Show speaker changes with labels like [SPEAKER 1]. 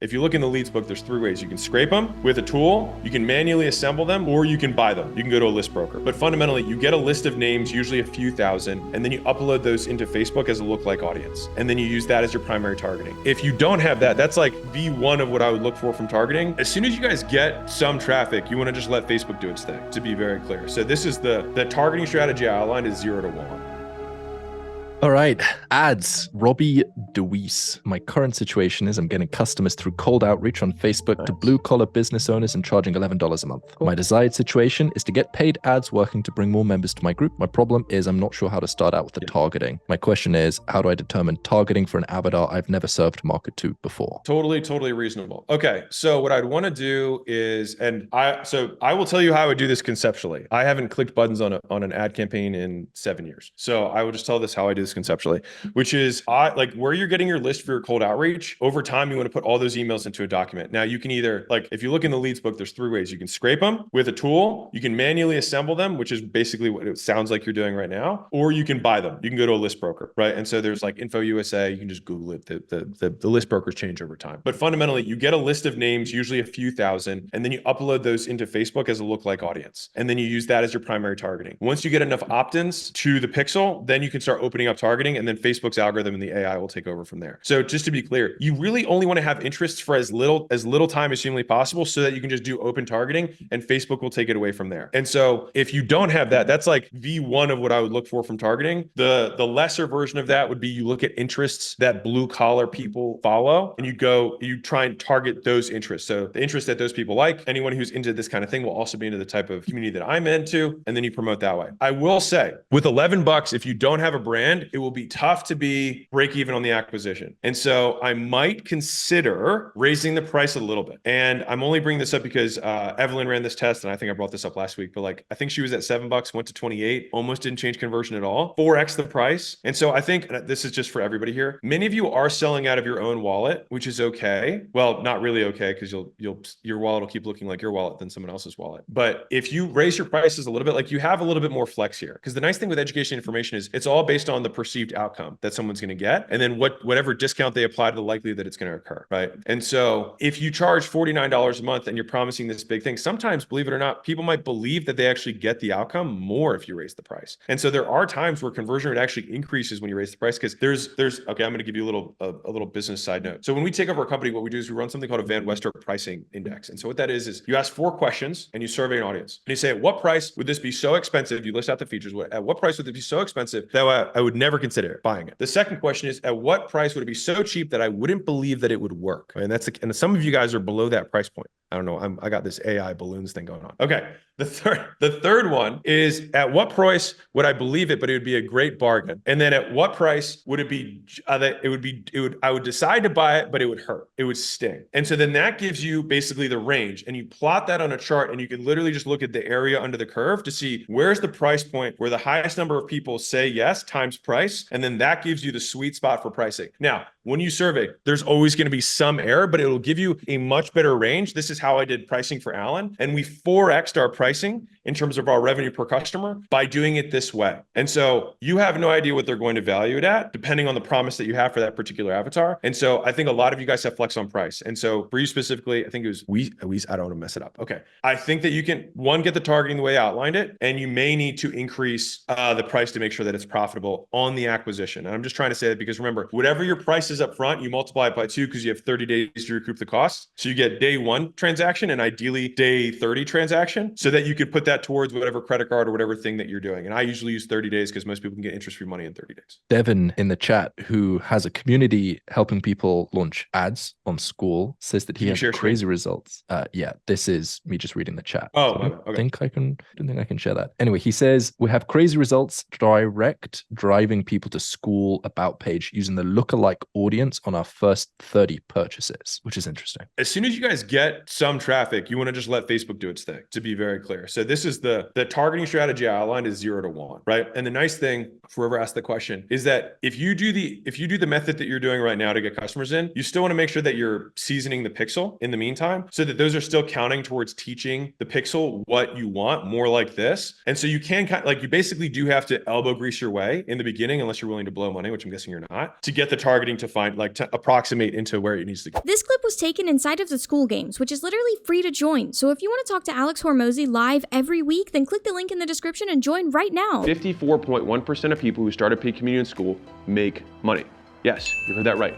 [SPEAKER 1] If you look in the leads book, there's 3 ways. You can scrape them with a tool, you can manually assemble them, or you can buy them. You can go to a list broker. But fundamentally, you get a list of names, usually a few thousand, and then you upload those into Facebook as a lookalike audience. And then you use that as your primary targeting. If you don't have that, that's like V1 of what I would look for from targeting. As soon as you guys get some traffic, you want to just let Facebook do its thing, to be very clear. So this is the targeting strategy I outlined is 0 to 1.
[SPEAKER 2] All right, ads. Robbie DeWeese. My current situation is I'm getting customers through cold outreach on Facebook to blue-collar business owners and charging $11 a month. Cool. My desired situation is to get paid ads working to bring more members to my group. My problem is I'm not sure how to start out with the targeting. My question is, how do I determine targeting for an avatar I've never served market to before?
[SPEAKER 1] Totally reasonable. Okay, so what I'd want to do is, I will tell you how I would do this conceptually. I haven't clicked buttons on an ad campaign in 7 years. So I will just tell this how I do this conceptually, which is like where you're getting your list for your cold outreach. Over time, you want to put all those emails into a document. Now you can either, like, if you look in the leads book, there's 3 ways. You can scrape them with a tool, you can manually assemble them, which is basically what it sounds like you're doing right now, or you can buy them. You can go to a list broker, right? And so there's like Info USA, you can just Google it. The list brokers change over time. But fundamentally, you get a list of names, usually a few thousand, and then you upload those into Facebook as a lookalike audience. And then you use that as your primary targeting. Once you get enough opt-ins to the pixel, then you can start opening up targeting, and then Facebook's algorithm and the AI will take over from there. So just to be clear, you really only want to have interests for as little time as humanly possible so that you can just do open targeting and Facebook will take it away from there. And so if you don't have that, that's like V1 of what I would look for from targeting. The lesser version of that would be you look at interests that blue collar people follow and you try and target those interests. So the interests that those people like, anyone who's into this kind of thing will also be into the type of community that I'm into, and then you promote that way. I will say with $11, if you don't have a brand, it will be tough to be break even on the acquisition. And so I might consider raising the price a little bit. And I'm only bringing this up because Evelyn ran this test, and I think I brought this up last week, but like, I think she was at $7, went to 28, almost didn't change conversion at all, 4x the price. And so I think this is just for everybody here. Many of you are selling out of your own wallet, which is okay. Well, not really okay, because your wallet will keep looking like your wallet than someone else's wallet. But if you raise your prices a little bit, like you have a little bit more flex here. Because the nice thing with education information is it's all based on the perceived outcome that someone's going to get, and then whatever discount they apply to the likelihood that it's going to occur, right? And so if you charge $49 a month and you're promising this big thing, sometimes, believe it or not, people might believe that they actually get the outcome more if you raise the price. And so there are times where conversion rate actually increases when you raise the price, because there's okay, I'm going to give you a little business side note. So when we take over a company, what we do is we run something called a Van Western pricing index. And so what that is you ask 4 questions and you survey an audience. And you say, at what price would this be so expensive? You list out the features. At what price would it be so expensive that I would never consider buying it? The second question is, at what price would it be so cheap that I wouldn't believe that it would work? And some of you guys are below that price point. I don't know. I got this AI balloons thing going on. Okay. The third one is, at what price would I believe it, but it would be a great bargain? And then at what price would it be, I would decide to buy it, but it would hurt. It would sting. And so then that gives you basically the range, and you plot that on a chart, and you can literally just look at the area under the curve to see where's the price point where the highest number of people say yes times price. And then that gives you the sweet spot for pricing. Now, when you survey, there's always going to be some error, but it will give you a much better range. This is how I did pricing for Alan. And we 4x'd our pricing in terms of our revenue per customer by doing it this way. And so you have no idea what they're going to value it at, depending on the promise that you have for that particular avatar. And so I think a lot of you guys have flex on price. And so for you specifically, I think it was I don't want to mess it up. Okay. I think that you can, one, get the targeting the way I outlined it, and you may need to increase the price to make sure that it's profitable on the acquisition. And I'm just trying to say that because remember, whatever your price is up front, you multiply it by 2 because you have 30 days to recoup the cost. So you get day 1 transaction and ideally day 30 transaction, so that you could put that towards whatever credit card or whatever thing that you're doing. And I usually use 30 days because most people can get interest-free money in 30 days.
[SPEAKER 2] Devin in the chat, who has a community helping people launch ads on Skool, says that he has crazy results. Yeah, this is me just reading the chat.
[SPEAKER 1] Oh,
[SPEAKER 2] so
[SPEAKER 1] okay.
[SPEAKER 2] I don't think I can share that. Anyway, he says, we have crazy results direct driving people to Skool about page using the lookalike audience on our first 30 purchases, which is interesting.
[SPEAKER 1] As soon as you guys get some traffic, you want to just let Facebook do its thing, to be very clear. So this this is the targeting strategy I outlined is 0 to 1, right? And the nice thing, if whoever asked the question, is that if you do the method that you're doing right now to get customers in, you still want to make sure that you're seasoning the pixel in the meantime, so that those are still counting towards teaching the pixel what you want, more like this. And so you can you basically do have to elbow grease your way in the beginning, unless you're willing to blow money, which I'm guessing you're not, to get the targeting to find, to approximate into where it needs to go.
[SPEAKER 3] This clip was taken inside of the SkoolGames, which is literally free to join. So if you want to talk to AlexHormozi live every week, then click the link in the description and join right now.
[SPEAKER 4] 54.1% of people who start a paid community in Skool make money. Yes, you heard that right.